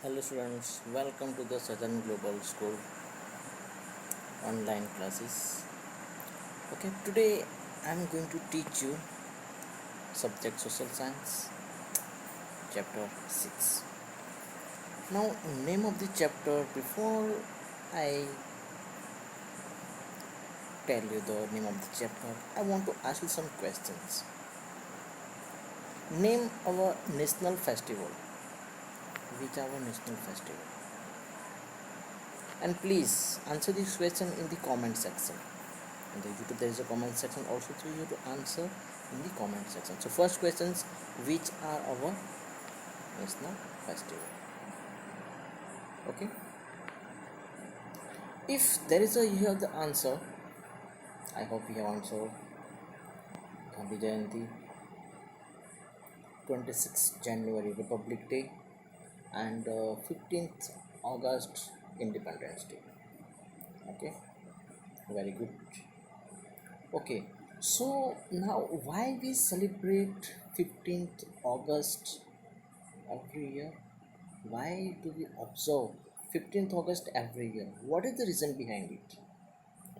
Hello students, welcome to the Southern Global School online classes. Okay, today I'm going to teach you subject social science chapter 6. Now, name of the chapter, before I tell you the name of the chapter, I want to ask you some questions. Name our national festival. Which our national festival? And please answer this question in the comment section. In the YouTube there is a comment section also, so you have to answer in the comment section. So first questions, which are our national festival? Okay, if there is a you have the answer, I hope you have answered Gandhi Jayanti, 26th January Republic Day, and 15th August Independence Day. Okay, very good. Okay, so now why we celebrate 15th August every year? Why do we observe 15th August every year? What is the reason behind it?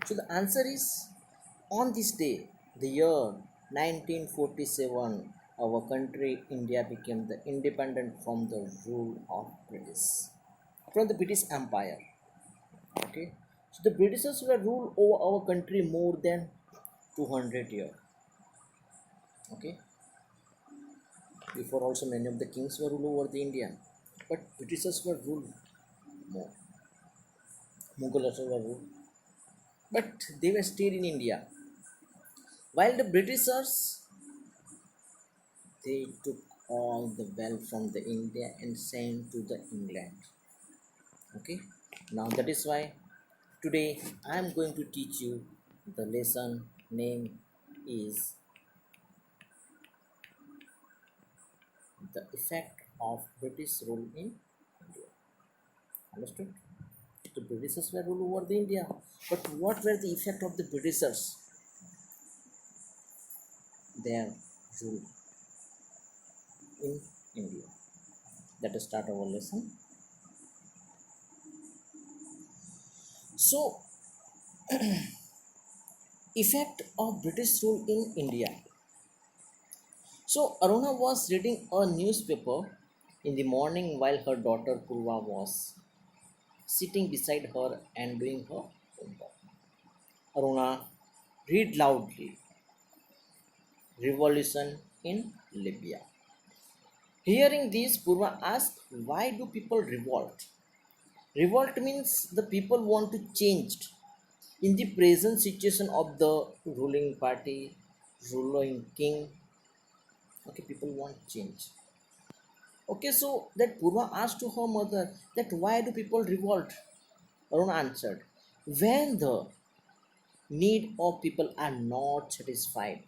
So the answer is, on this day, the year 1947, our country India became the independent from the rule of from the British Empire. Okay, so the Britishers were ruled over our country more than 200 years. Okay, before also many of the kings were ruled over the India, but Britishers were ruled more. Mughals were ruled, but they were stayed in India. While the Britishers, they took all the wealth from the India and sent to the England. Okay, now that is why today I am going to teach you the lesson name is the effect of British rule in India. Understood? The Britishers were ruled over the India, but what were the effect of the Britishers? Their rule in India. Let us start our lesson. So, effect of British rule in India. So, Aruna was reading a newspaper in the morning while her daughter Purva was sitting beside her and doing her homework. Aruna, read loudly. Revolution in Libya. Hearing this, Purva asked, why do people revolt? Revolt means the people want to change in the present situation of the ruling party, ruling king. Okay, people want change. Okay, so that Purva asked to her mother that why do people revolt? Aruna answered, when the need of people are not satisfied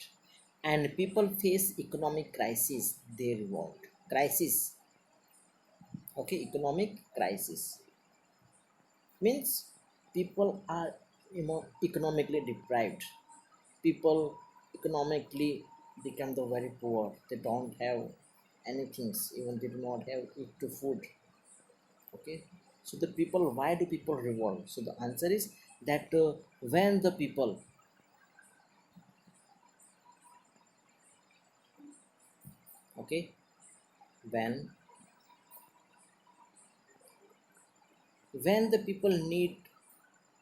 and people face economic crisis, they revolt. Crisis. Okay, economic crisis means people are economically deprived. People economically become the very poor. They don't have anything, even they do not have eat to food. Okay, so the people, why do people revolt? So the answer is that when the people, okay, when the people need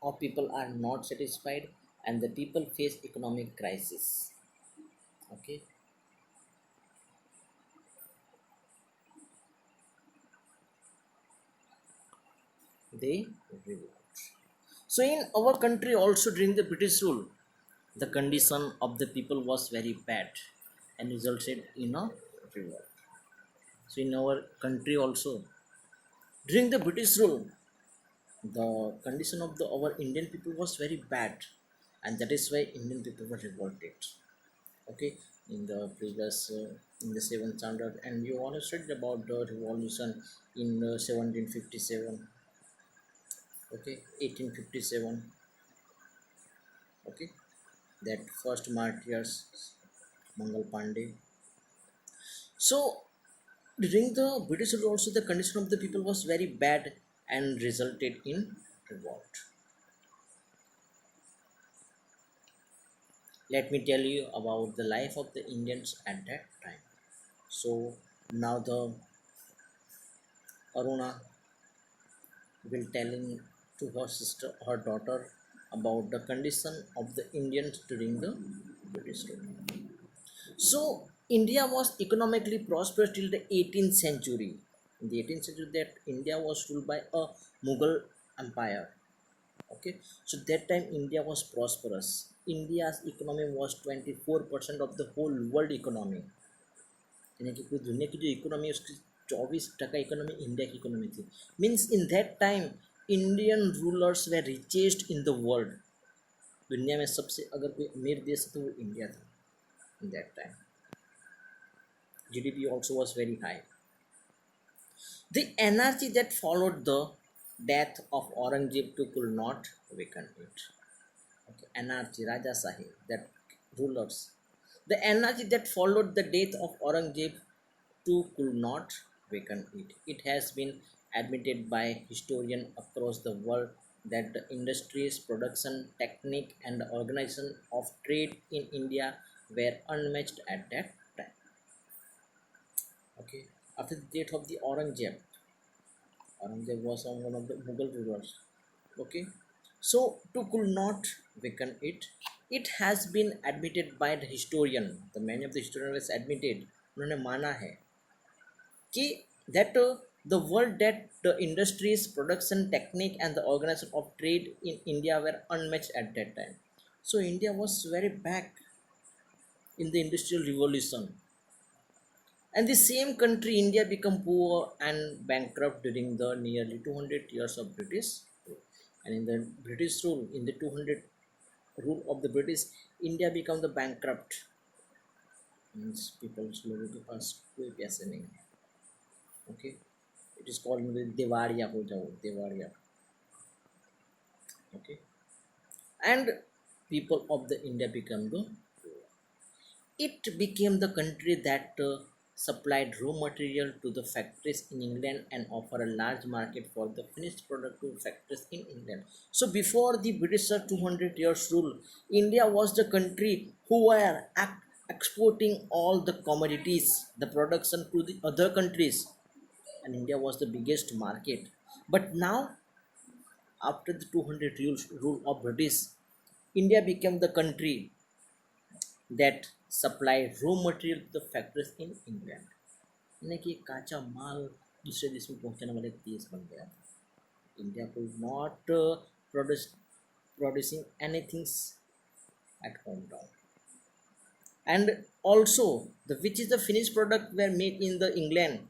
or people are not satisfied and the people face economic crisis. Okay, they revolt. So in our country also during the British rule, the condition of the people was very bad and resulted in a revolt. So in our country also during the British rule, the condition of the our Indian people was very bad, and that is why Indian people were revolted. Okay, in the previous in the seventh standard, and you all studied about the revolution in 1757. Okay, 1857. Okay, that first martyrs Mangal Pandey. So During the British rule also the condition of the people was very bad and resulted in revolt. Let me tell you about the life of the Indians at that time. So now the Aruna will telling to her sister, her daughter, about the condition of the Indians during the British rule. So India was economically prosperous till the 18th century. In the 18th century, that India was ruled by a Mughal empire. Okay, so that time India was prosperous. India's economy was 24% of the whole world economy. यानी कि पूरी दुनिया की जो economy है उसकी 24% economy India की economy थी. Means in that time Indian rulers way richest in the world. दुनिया में सबसे अगर कोई अमीर देश है तो वो इंडिया था in that time. GDP also was very high. The anarchy that followed the death of Aurangzeb too could not weaken it. Okay, anarchy, Rajasahi, that rulers. The anarchy that followed the death of Aurangzeb too could not weaken it. It has been admitted by historians across the world that the industries, production, technique, and the organization of trade in India were unmatched at that time. Okay, after the death of the Aurangzeb was one of the Mughal rulers. Okay, so to could not weaken it. It has been admitted by the historian. The many of the historians admitted. उन्होंने माना है कि that the world that the industries, production technique, and the organization of trade in India were unmatched at that time. So India was very back in the industrial revolution. And the same country, India, became poor and bankrupt during the nearly 200 years of British rule. And in the British rule, in the 200 rule of the British, India became the bankrupt. Means people slowly to us कोई पैसे नहीं है. Okay, it is called दिवालिया हो जाओ दिवालिया. Okay, and people of the India become the it became the country that supplied raw material to the factories in England and offer a large market for the finished product to factories in England. So before the British 200 years rule, India was the country who were exporting all the commodities, the production to the other countries, and India was the biggest market. But now, after the 200 rule of British, India became the country that supply raw material to the factories in England. यानी कि काचा माल दूसरे देश में पहुंचाने वाले देश बन गया. India could not producing anything at hometown. And also the which is the finished product were made in the England.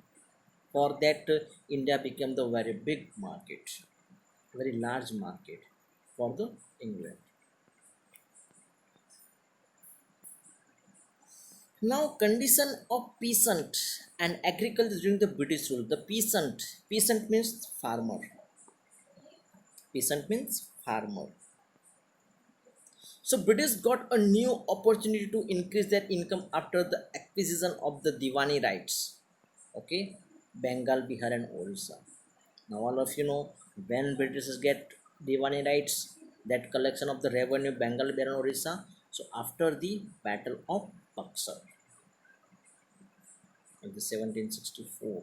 For that India became the very big market, very large market for the England. Now, condition of peasant and agriculture during the British rule. The peasant means farmer. Peasant means farmer. So British got a new opportunity to increase their income after the acquisition of the Diwani rights. Okay, Bengal, Bihar, and Orissa. Now all of you know when Britishers get Diwani rights, that collection of the revenue Bengal, Bihar, and Orissa. So after the Battle of Buxar in the 1764.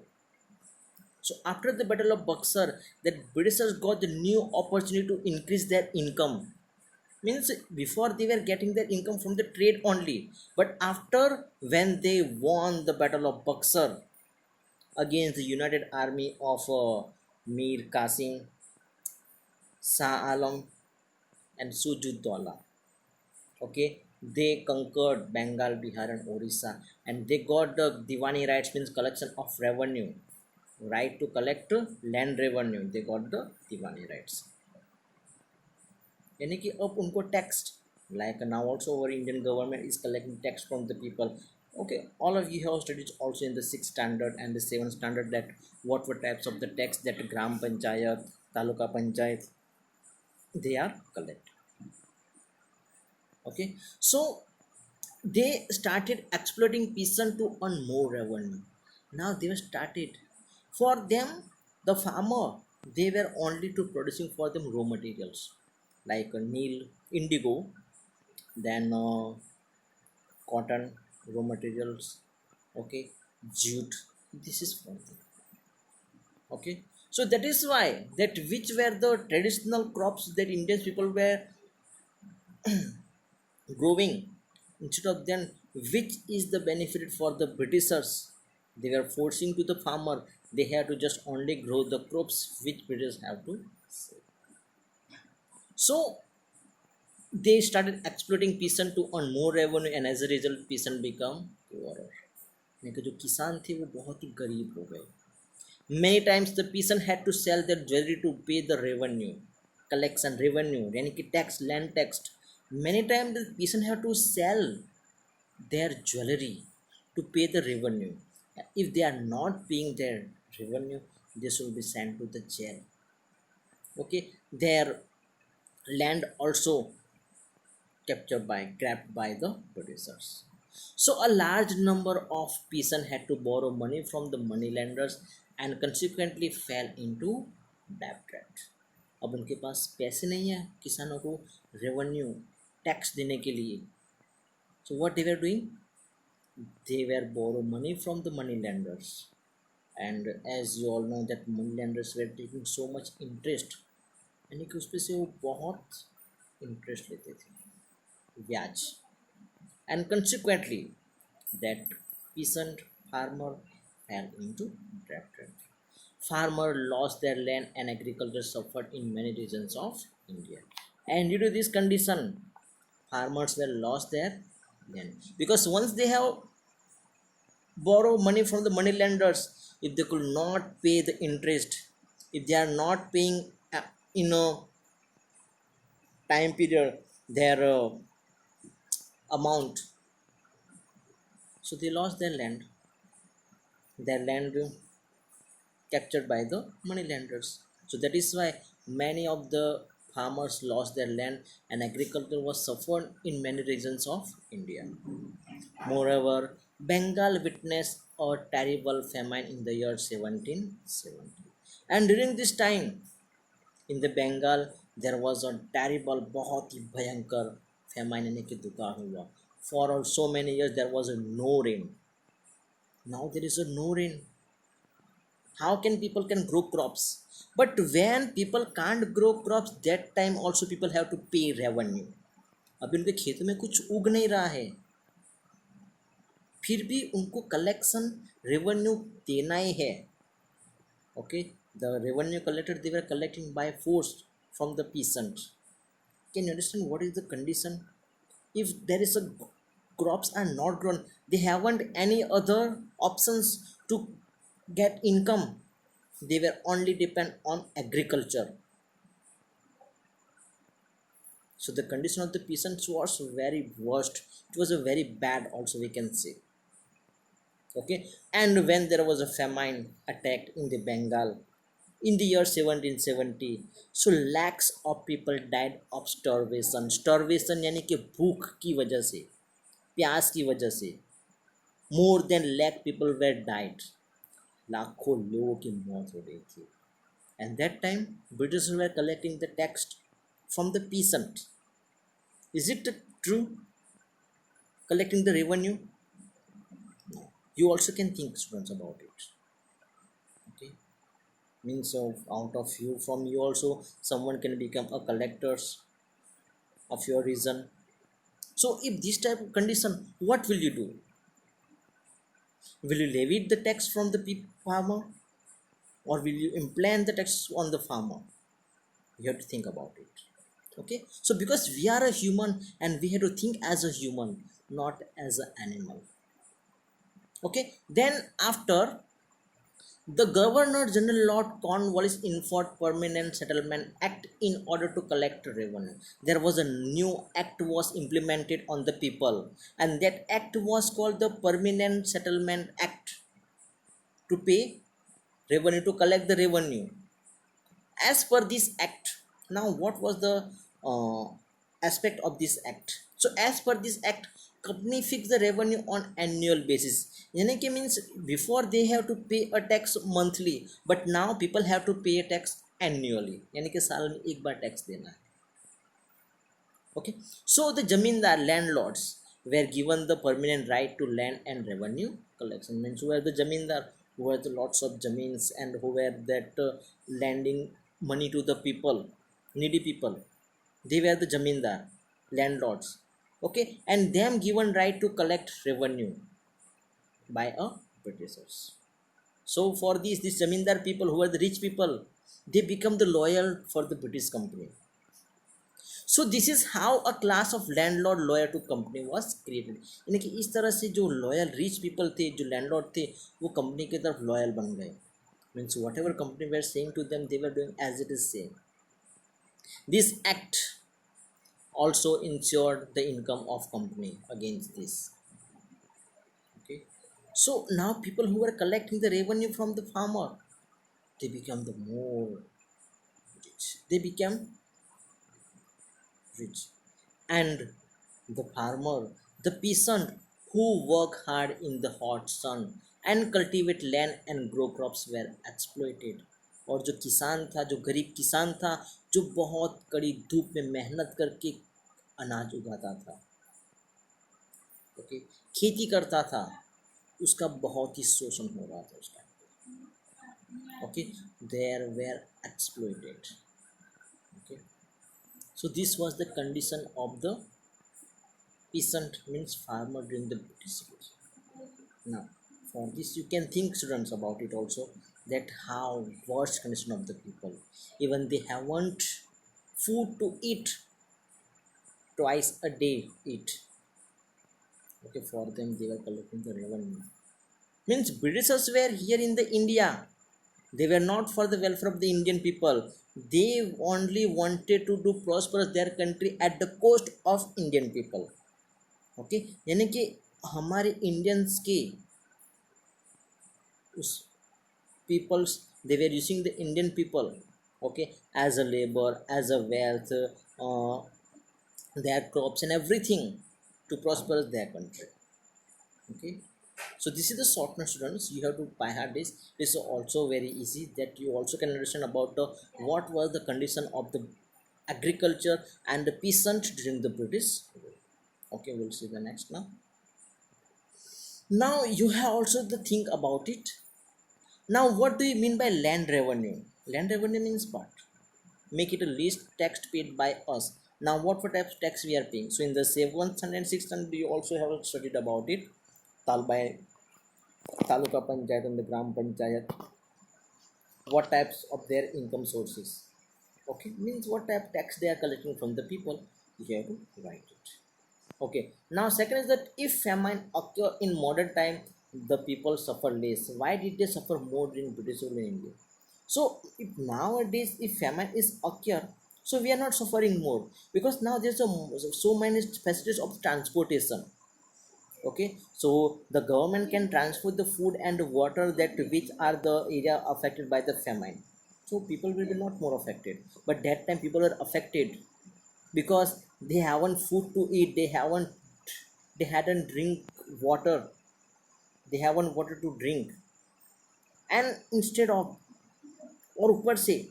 So after the Battle of Buxar, that Britishers got the new opportunity to increase their income. Means before they were getting their income from the trade only, but after when they won the Battle of Buxar against the united army of Mir Qasim, Shah Alam, and Sujuddaula. Okay, they conquered Bengal, Bihar, and Orissa, and they got the Diwani rights, means collection of revenue, right to collect land revenue. They got the Diwani rights. यानी कि अब उनको tax like now also our Indian government is collecting tax from the people. Okay, all of you have studied also in the 6th standard and the 7th standard that what were types of the tax that gram panchayat, taluka panchayat they are collect. Okay, so they started exploiting peasant to earn more revenue. Now they were started. For them, the farmer, they were only to producing for them raw materials like neil, indigo, then cotton raw materials, okay, jute. This is for them. Okay, so that is why that which were the traditional crops that indian people were growing, instead of them, which is the benefit for the britishers, they were forcing to the farmer, they have to just only grow the crops which british have to sell. So they started exploiting peasant to earn more revenue, and as a result peasant become poorer, यानी कि जो किसान थे वो बहुत ही गरीब हो गए. Many times the peasant had to sell their jewelry to pay the revenue, collection revenue, यानी कि tax, land tax. Many times the peasant have to sell their jewelry to pay the revenue. If they are not paying their revenue, they should be sent to the jail. Okay, their land also captured by, grabbed by the producers. So a large number of peasants had to borrow money from the moneylenders and consequently fell into debt. अब उनके पास पैसे नहीं है किसानों को revenue tax देने के लिए. So what they were doing? They were borrow money from the moneylenders, and as you all know that moneylenders were taking so much interest, यानी कि उस पे से वो बहुत इंटरेस्ट लेते थे, ब्याज. And consequently that peasant farmer fell into debt. Farmer lost their land and agriculture suffered in many regions of India. And due to this condition, farmers were lost their land, because once they have borrow money from the money lenders, if they could not pay the interest, if they are not paying in a time period their amount, so they lost their land captured by the money lenders. So that is why many of the farmers lost their land and agriculture was suffered in many regions of India. Moreover, Bengal witnessed a terrible famine in the year 1770, and during this time in the Bengal there was a terrible, बहुत ही भयंकर famine यानी कि दुकाल हुआ. For so many years there was no rain. Now there is no rain. How can people can grow crops? But when people can't grow crops, that time also people have to pay revenue. अब उनके खेतों में कुछ उग नहीं रहा है, फिर भी उनको कलेक्शन रेवेन्यू देना ही है. Okay, the revenue collected, they were collecting by force from the peasant. Can you understand what is the condition? If there is a crops are not grown, they haven't any other options to get income. They were only depend on agriculture. So the condition of the peasants was very worst. It was a very bad also, we can say. Okay, and when there was a famine attacked in the Bengal in the year 1770, so lakhs of people died of starvation. Starvation यानी कि भूख की वजह से, प्यास की वजह से more than lakh people were died. लाखों लोगों की मौत हो गई थी. And that time British were collecting the tax from the peasant. Is it true? Collecting the revenue? No. You also can think, students, about it. Okay, means out of you, from you also someone can become a collectors of your region. So if this type of condition, what will you do? Will you levy the tax from the farmer, or will you implant the tax on the farmer? You have to think about it. Okay, so because we are a human and we have to think as a human, not as an animal. Okay, then after the Governor General Lord Cornwallis enforced Permanent Settlement Act in order to collect revenue. There was a new act was implemented on the people, and that act was called the Permanent Settlement Act, to pay revenue, to collect the revenue. As per this act, now what was the aspect of this act? So as per this act, company fix the revenue on annual basis, यानी कि means before they have to pay a tax monthly, but now people have to pay a tax annually, यानी कि साल में एक बार tax देना है. Okay, so the zamindar landlords were given the permanent right to land and revenue collection, means who were the zamindar, who were the lots of zamins and who were that lending money to the people, needy people, they were the zamindar landlords. Okay, and them given right to collect revenue by a britishers. So for these zamindar people who were the rich people, they become the loyal for the British company. So this is how a class of landlord lawyer to company was created, यानी कि इस तरह से जो loyal rich people थे, जो landlord थे, वो कंपनी की तरफ लॉयल बन गए. Means whatever company were saying to them, they were doing as it is saying. This act also ensured the income of company against this. Okay, so now people who were collecting the revenue from the farmer, they become the more rich, they became rich. And the farmer, the peasant who work hard in the hot sun and cultivate land and grow crops were exploited. और जो किसान था, जो गरीब किसान था, जो बहुत कड़ी धूप में मेहनत करके अनाज उगाता था, ओके, खेती करता था, उसका बहुत ही शोषण हो रहा था उस time. Okay, there were exploited. Okay, so this was the condition of the peasant, means farmer, during the British rule. Now for this you can think, students, about it also, that how worst condition of the people, even they haven't food to eat, twice a day eat. Okay, for them they were collecting the revenue. Means Britishers were here in the India, they were not for the welfare of the Indian people, they only wanted to do prosperous their country at the cost of Indian people. Okay, यानी कि हमारे Indians के उस peoples, they were using the Indian people, okay, as a labour, as a wealth, their crops and everything to prosper their country. Okay, so this is the short note, students, you have to by heart this. This is also very easy, that you also can understand about the what was the condition of the agriculture and the peasant during the British. Okay, we'll see the next now. Now you have also to think about it. Now what do you mean by land revenue? Land revenue means what? Make it a least tax paid by us. Now what for type of tax we are paying? So in the 7th and 6th you also have studied about it. By taluka panchayat and the gram panchayat, what types of their income sources. Okay, means what type of tax they are collecting from the people, you have to write it. Okay, now second is that if famine occur in modern time, the people suffer less. Why did they suffer more during British rule in India? So if nowadays if famine is occur, so we are not suffering more, because now there's so many facilities of transportation. Okay, so the government can transport the food and water that which are the area affected by the famine, so people will be not more affected. But that time people are affected because they haven't food to eat, they hadn't drink water, they haven't water to drink. And instead of, or ऊपर से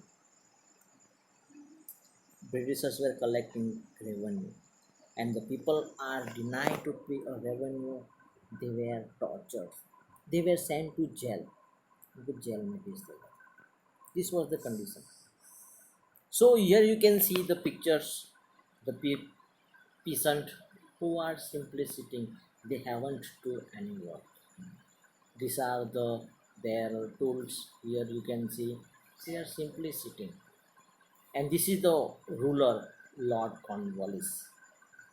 Britishers were collecting revenue and the people are denied to pay a revenue, they were tortured, they were sent to jail, उनको jail में भेज दिया. This was the condition. So here you can see the pictures, the peasant who are simply sitting, they haven't do any work. These are their tools. Here you can see they are simply sitting. And this is the ruler, Lord Cornwallis,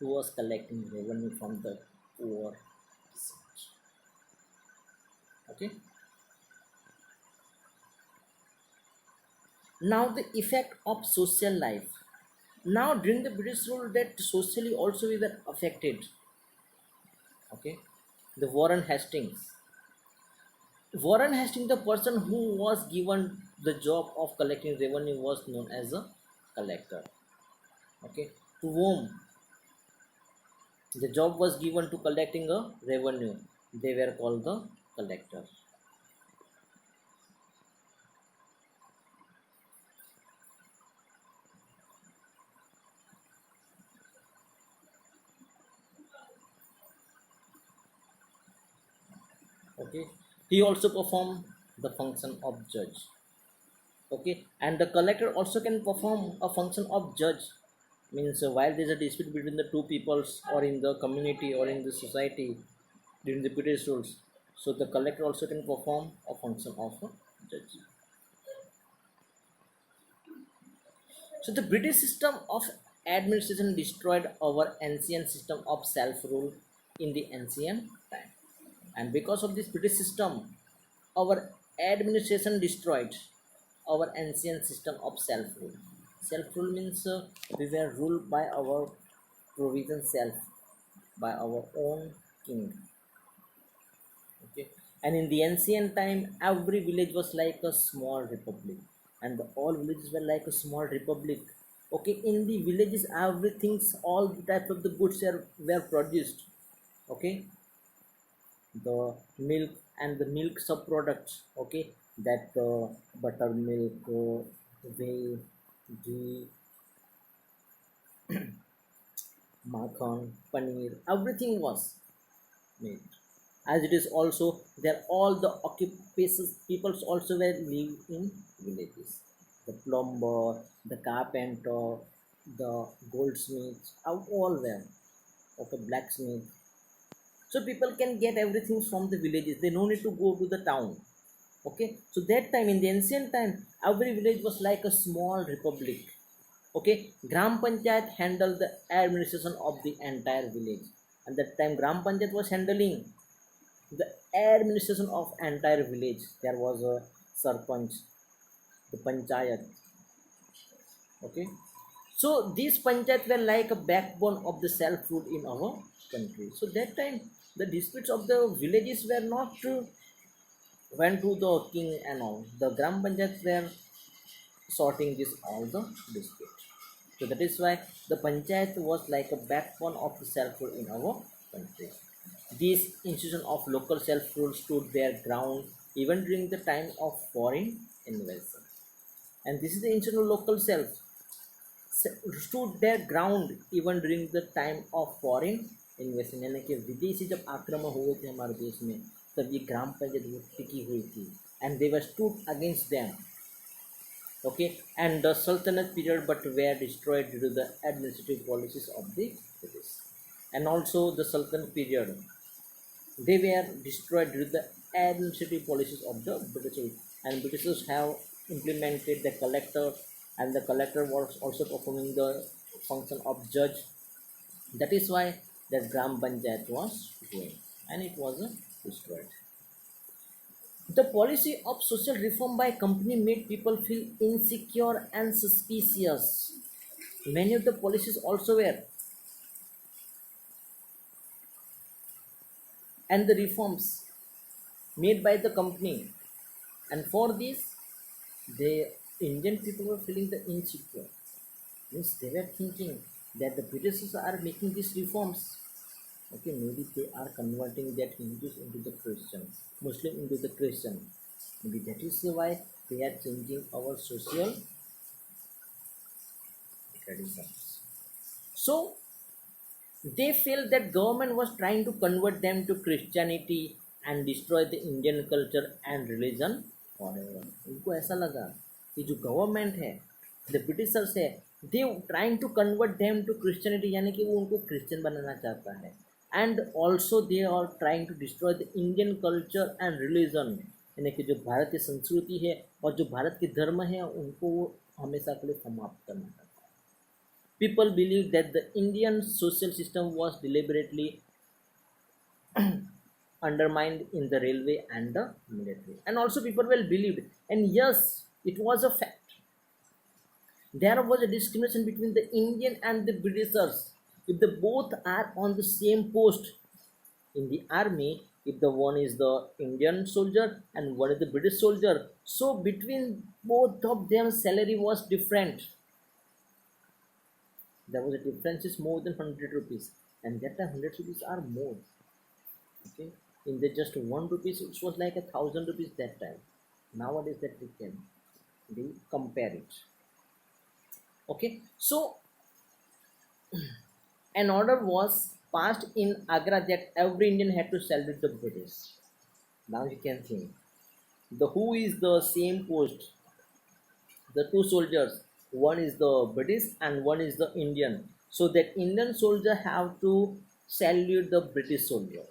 who was collecting revenue from the poor peasants. Okay, now the effect of social life. Now during the British rule, that socially also we were affected. Okay, the Warren Hastings, the person who was given the job of collecting revenue, was known as a collector. Okay, to whom The job was given to collecting a revenue. They were called the collector. Okay. He also performed the function of judge. Okay, and the collector also can perform a function of judge. Means while there is a dispute between the two peoples or in the community or in the society during the British rules, so the collector also can perform a function of a judge. So the British system of administration destroyed our ancient system of self-rule in the ancient time. And because of this British system, our administration destroyed our ancient system of self-rule. Self-rule means we were ruled by our provision self, by our own king. Okay, and in the ancient time every village was like a small republic, and all villages were like a small republic. Okay, in the villages everything's all the types of the goods were produced. Okay, the milk and the milk sub products. Okay, that buttermilk, whey, ghee, makhan, paneer, everything was made. As it is also there, all the occupations peoples also were live in villages. The plumber, the carpenter, the goldsmith, all were. Okay, blacksmith. So people can get everything from the villages, they no need to go to the town. Okay, so that time in the ancient time every village was like a small republic. Okay, gram panchayat handled the administration of the entire village. At that time gram panchayat was handling the administration of entire village. There was a sarpanch, the panchayat. Okay, so these panchayat were like a backbone of the self rule in our country. So that time the disputes of the villages were not went to the king and all. The gram panchayats were sorting this all the disputes. So that is why the panchayat was like a backbone of the self rule in our country. This institution of local self-rule stood their ground even during the time of foreign invasion. And this is the institution of local self stood their ground even during the time of foreign invasion. यानी कि विदेशी जब आक्रमण हुए थे हमारे देश में, तब ये ग्राम पंचायत टिकी हुई थी, and they were stood against them. Okay, and the Sultanate period but were destroyed due to the administrative policies of the British. And also the Sultanate period, they were destroyed due to the administrative policies of the British, and Britishers have implemented the collector, and the collector was also performing the function of judge. That is why that Gram Panchayat was going, and it was destroyed. The policy of social reform by company made people feel insecure and suspicious. Many of the policies also were, and the reforms made by the company, and for this the Indian people were feeling the insecure. Means they were thinking that the Britishers are making these reforms. Okay, maybe they are converting that Hindus into the Christians, Muslim into the Christian. Maybe that is why they are changing our social traditions. So they felt that government was trying to convert them to Christianity and destroy the Indian culture and religion forever. उनको ऐसा लगा कि जो government है, the Britishers है, they trying to convert them to Christianity, यानी कि वो उनको क्रिश्चियन बनाना चाहता है, and also they are trying to destroy the Indian culture and religion, यानी कि जो भारतीय संस्कृति है और जो भारत के धर्म है उनको वो हमेशा के लिए समाप्त करना चाहता है. People believe that the Indian social system was deliberately undermined in the railway and the military. And also people well believed, and yes, it was a fact. There was a discrimination between the Indian and the Britishers. If the both are on the same post in the army, if the one is the Indian soldier and one is the British soldier, so between both of them salary was different. There was a difference is more than 100 rupees. and that time 100 rupees are more. Okay, in the just 1 rupees, it was like 1,000 rupees that time. Nowadays, that we can we compare it. Okay, so an order was passed in Agra that every Indian had to salute the British. Now you can think the who is the same post, the two soldiers, one is the British and one is the Indian, so that Indian soldier have to salute the British soldier,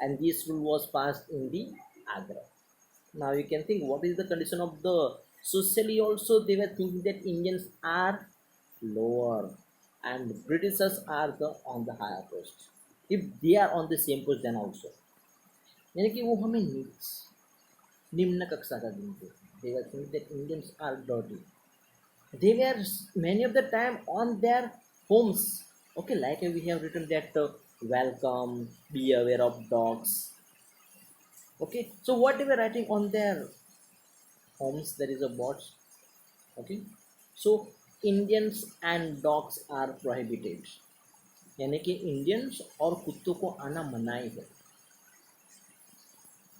and this rule was passed in the Agra. Now you can think what is the condition of the socially also they were thinking that Indians are lower and Britishers are the on the higher post, if they are on the same post then also, यानी कि वो हमें नीच निम्न कक्षा का गिनते, they were thinking that Indians are dirty. They were many of the time on their homes. Okay, like we have written that welcome, be aware of dogs. Okay, so what they were writing on their homes, there is a box. Okay, so Indians and dogs are prohibited. यानी कि Indians और कुत्तों को आना मनाही है.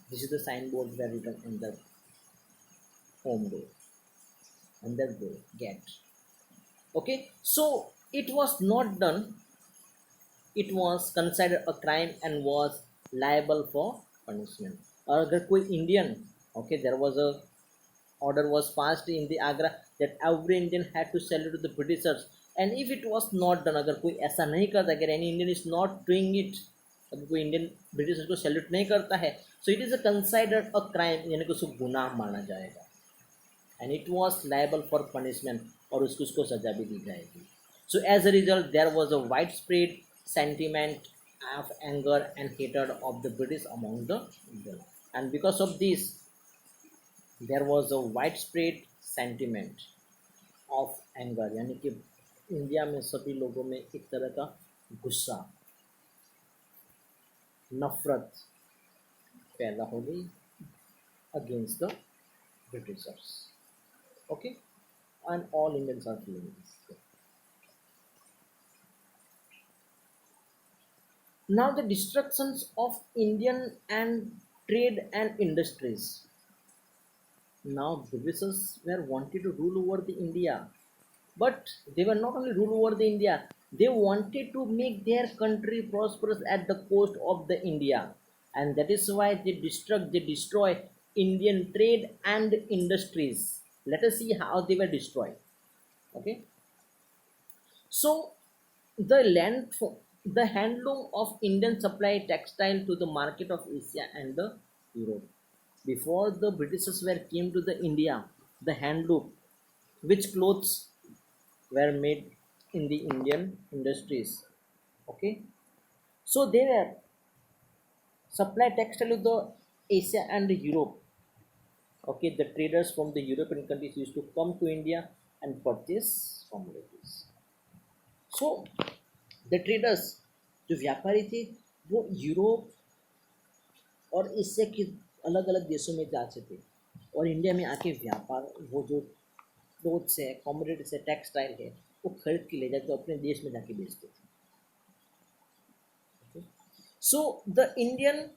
This is the signboard were written in the home door, and the door gate. Okay, so it was not done, it was considered a crime and was liable for punishment. और अगर कोई Indian, okay, there was a order was passed in the Agra that every Indian had to salute to the Britishers, and if it was not done, अगर कोई ऐसा नहीं करता, अगर any Indian is not doing it, अगर कोई Indian Britishers को salute नहीं करता है, so it is a considered a crime, यानी कि उसको गुनाह माना जाएगा, and it was liable for punishment, और उसको सजा भी दी जाएगी. So as a result, there was a widespread sentiment of anger and hatred of the British among the Indians, and because of this, there was a widespread sentiment of anger, यानी कि India में सभी लोगों में एक तरह का गुस्सा, नफरत पैदा हो गई against the Britishers. Okay, and all Indians are feeling this. Now the destructions of Indian and trade and industries. Now Britishers were wanted to rule over the India, but they were not only rule over the India, they wanted to make their country prosperous at the coast of the India, and that is why they destroy Indian trade and industries. Let us see how they were destroyed. Okay, so the the handloom of Indian supply textile to the market of Asia and the Europe. Before the Britishers were came to the India, the handloom, which clothes were made in the Indian industries. Okay, so they were supply textile to the Asia and the Europe. Okay, the traders from the European countries used to come to India and purchase commodities. So the traders, जो व्यापारी थे, वो Europe और Asia के अलग अलग देशों में जाते थे और इंडिया में आके व्यापार, वो जो क्लोथ्स है, कॉमोडिटीज है, टेक्सटाइल है, वो खरीद के ले जाके अपने देश में जाके बेचते थे. So the Indian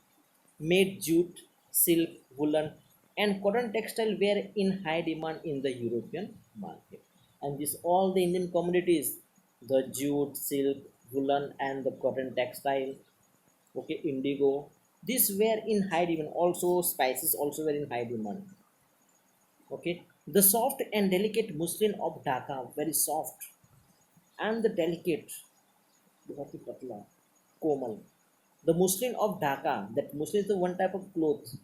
made jute, silk, woolen and cotton textile were in high demand in the European market, and this all the Indian commodities, the jute, silk, woolen and the cotton textile, okay, indigo, these were in high demand. Also spices also were in high demand. Okay, the soft and delicate muslin of Dhaka, very soft and the delicate, बहुत ही पतला, कोमल, the muslin of Dhaka, that muslin is the one type of cloth.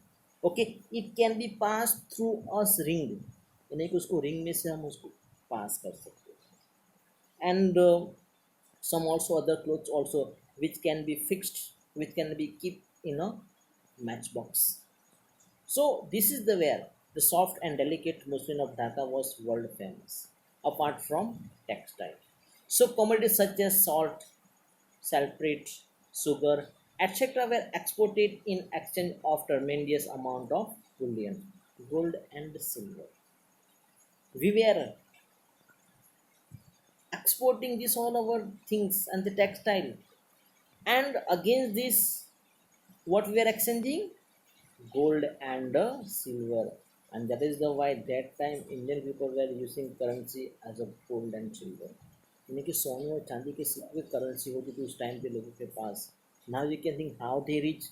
Okay, it can be passed through a ring, यानी कि उसको ring में से हम उसको पास कर सकते हैं, and some also other clothes also which can be fixed, which can be kept in a matchbox. So this is the where the soft and delicate muslin of Dhaka was world famous apart from textile. So commodities such as salt, saltpeter, sugar, etc. were exported in exchange of tremendous amount of bullion, gold and silver. We were exporting this all our things and the textile, And against this, what we are exchanging? Gold and silver. And that is the why that time Indian people were using currency as a gold and silver, यानी कि सोने और चांदी के सिक्के currency होती थी उस टाइम पे लोगों के पास. Now you can think how they reach.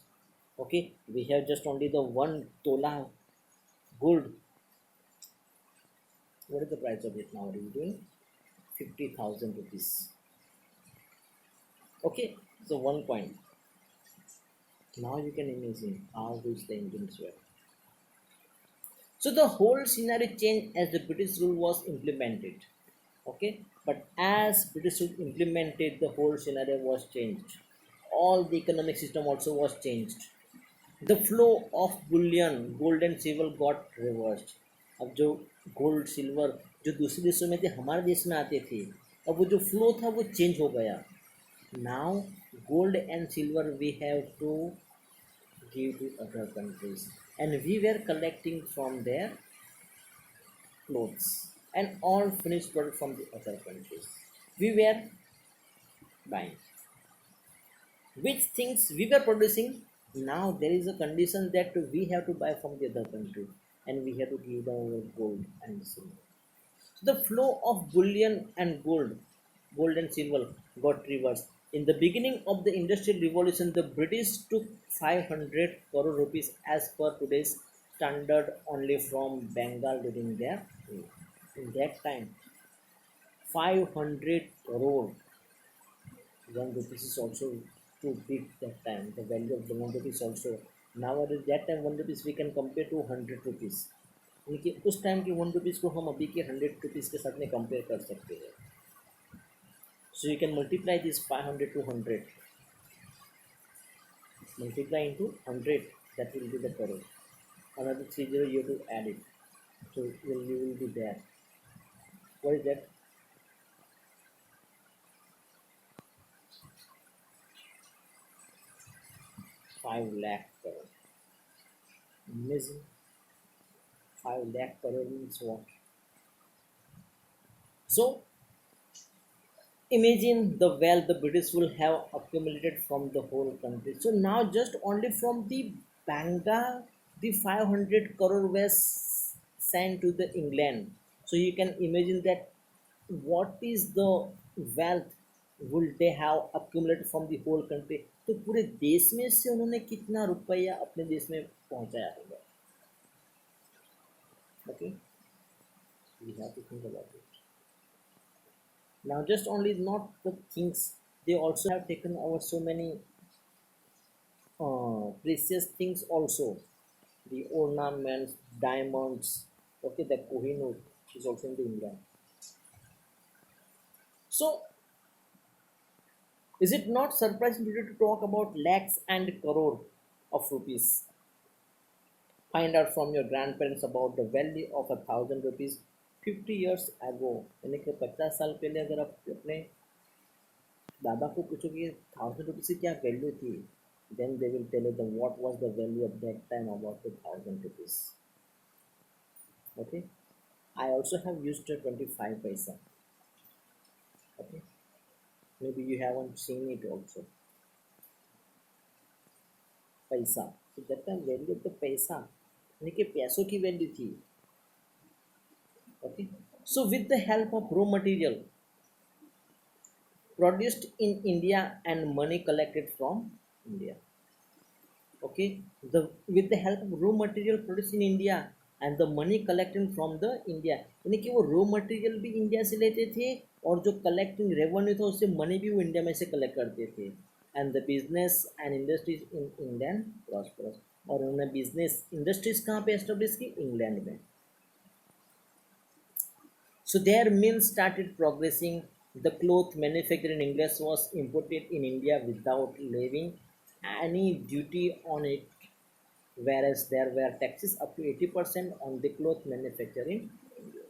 Okay, we have just only the 1 tola gold. What is the price of it now? It is doing 50,000 rupees. Okay, so 1 point. Now you can imagine how rich the Indians were. So the whole scenario changed as the British rule was implemented. Okay, but as British rule implemented, the whole scenario was changed. All the economic system also was changed. The flow of bullion, gold and silver got reversed. अब जो gold silver जो दूसरे देशों में थे हमारे देश में आते थे, अब वो जो फ्लो था वो चेंज हो गया. Now gold and silver we have to give to other countries, and we were collecting from their clothes and all finished product from the other countries. We were buying which things we were producing. Now there is a condition that we have to buy from the other country, and we have to give them our gold and silver. So the flow of bullion and gold and silver got reversed. In the beginning of the Industrial Revolution, the British took 500 crore rupees as per today's standard only from Bengal during their rule. In that time, 500 crore. 1 rupees is also too big that time. The value of the 1 rupees also. Nowadays, that time 1 rupees we can compare to 100 rupees. क्योंकि उस time के 1 rupees को हम अभी के 100 rupees के साथ में कंपेयर कर सकते हैं. So you can multiply this 500 to 100. Multiply into 100. That will be the crore. Another 30 you have to add it. So you will be there. What is that? 5 lakh crore. Amazing. 5 lakh crore means what? So imagine the wealth the British will have accumulated from the whole country. So now just only from the Bengal, the 500 crore was sent to the England. So you can imagine that what is the wealth will they have accumulated from the whole country. तो पूरे देश में से उन्होंने कितना रुपया अपने देश में पहुंचाया होगा. Okay, we have to think about it. Now just only not the things, they also have taken over so many precious things also. The ornaments, diamonds, okay, the Kohinoor is also in the England. So is it not surprising today to talk about lakhs and crore of rupees? Find out from your grandparents about the value of 1,000 rupees 50 years ago. यानी कि 50 साल पहले अगर आप अपने दादा को पूछोगे 1,000 रुपीज़ की क्या वैल्यू थी, then they will tell you the what was the value of that time about the 1,000 rupees. Okay, I also have used a 25 paisa. Okay, maybe you haven't seen it also. पैसा, so that time value of the पैसा यानी कि पैसों की value थी. Okay, so with the help of raw material produced in India and money collected from India. Okay, the with the help of raw material produced in India and the money collected from the India, यानी कि वो raw material भी India से लेते थे और जो collecting revenue था उससे मनी भी वो इंडिया में से कलेक्ट करते थे. And the business and industries in England prosperous. और उन्होंने बिजनेस इंडस्ट्रीज कहाँ पे एस्टेब्लिश की? इंग्लैंड में. So their mills started progressing. The cloth manufactured in England was imported in India without levying any duty on it, whereas there were taxes up to 80% on the cloth manufactured in India.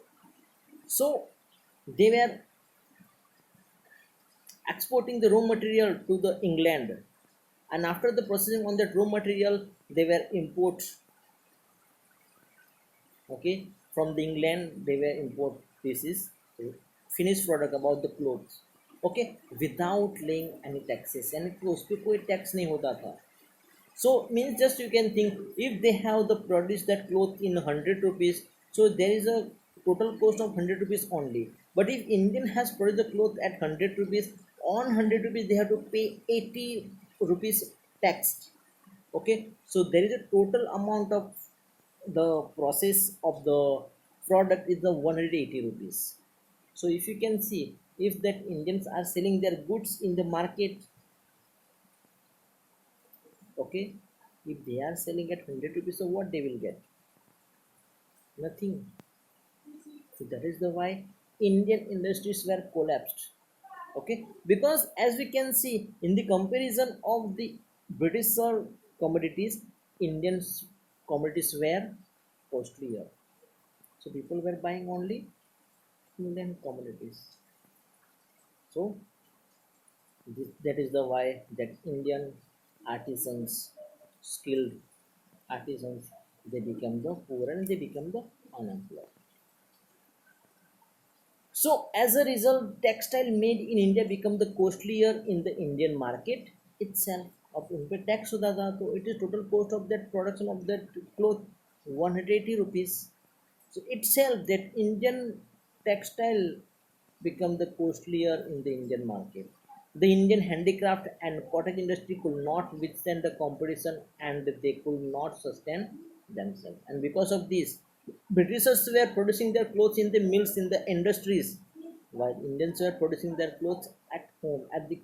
So they were exporting the raw material to the England, and after the processing on that raw material, they were import. Okay, from the England they were import. This is finished product about the clothes. Okay, without laying any taxes, यानी कि उस पर कोई tax नहीं होता था. So means just you can think, if they have the produce that cloth in 100 rupees, so there is a total cost of 100 rupees only. But if Indian has produced the cloth at 100 rupees, on 100 rupees they have to pay 80 rupees tax. Okay, so there is a total amount of the process of the product is the 180 rupees. So if you can see, if that Indians are selling their goods in the market, okay, if they are selling at 100 rupees, so what they will get? Nothing. So that is the why Indian industries were collapsed. Okay, because as we can see in the comparison of the British commodities, Indian commodities were costlier. So people were buying only Indian commodities. So that is the why that Indian artisans, skilled artisans, they become the poor and they become the unemployed. So as a result, textile made in India become the costlier in the Indian market itself. अब उन पे tax होता था, तो it is total cost of that production of that cloth 180 rupees. So itself that Indian textile become the costlier in the Indian market. The Indian handicraft and cottage industry could not withstand the competition and they could not sustain themselves. And because of this, Britishers were producing their clothes in the mills, in the industries, while Indians were producing their clothes at home, at the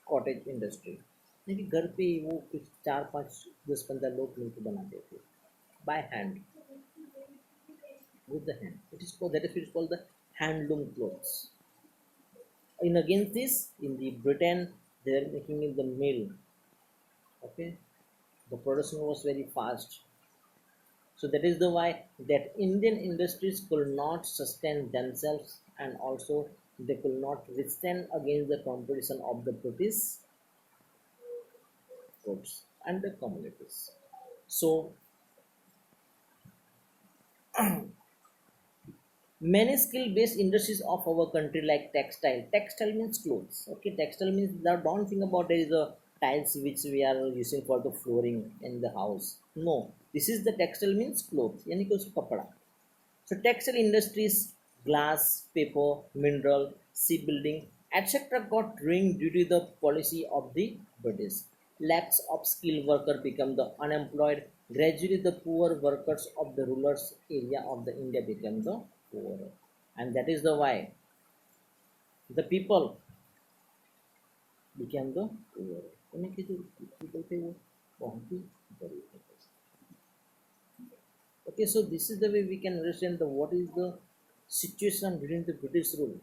cottage industry. देखिए घर पे ही वो कुछ 4 5 10 15 लोग मिलकर बनाते थे by hand, with the hand. It is called, that is it is called the handloom clothes. In against this, in the Britain, they are making in the mill. Okay, the production was very fast. So that is the why that Indian industries could not sustain themselves and also they could not withstand against the competition of the British goods and the commodities. So many skill-based industries of our country like textile. Textile means clothes. Okay, textile means that don't think about there is a tiles which we are using for the flooring in the house. No, this is the textile means clothes. यानी कि उसका कपड़ा. So textile industries, glass, paper, mineral, shipbuilding, etc. got ruined due to the policy of the British. Lacks of skilled worker become the unemployed. Gradually, the poor workers of the rulers area of the India became the poorer, and that is the why the people became the poorer. यानी कि जो people थे वो बहुत ही गरीब थे. Okay, so this is the way we can understand the what is the situation during the British rule.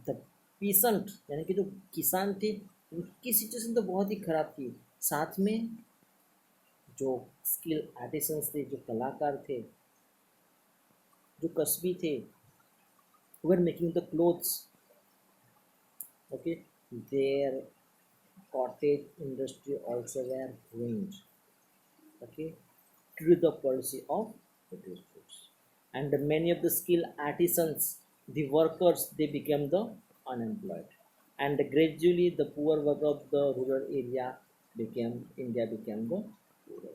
The peasant यानी कि जो किसान थे उनकी सिचुएशन तो बहुत ही खराब थी. साथ में जो स्किल आर्टिसंस थे, जो कलाकार थे, जो कस्बी थे, who were making the clothes. Okay, their cottage industry also were ruined. Okay, to the policy of British goods. And many of the skilled artisans, the workers, they became the unemployed. And gradually the poor worker of the rural area became, India became the rural.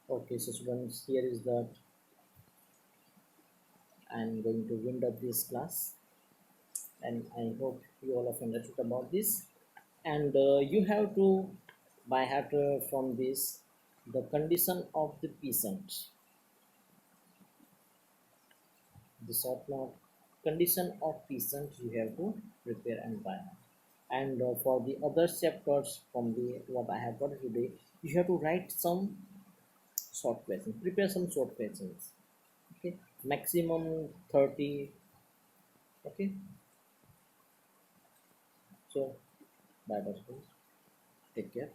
Okay, so students, here is that I'm going to wind up this class and I hope you all have understood about this. And you have to by heart from this the condition of the peasant, the short note, condition of peasant you have to prepare and by heart. And for the other chapters from the what I have got today, you have to write some short questions, prepare some short questions. Okay, maximum 30. Okay, so bye bye, take care.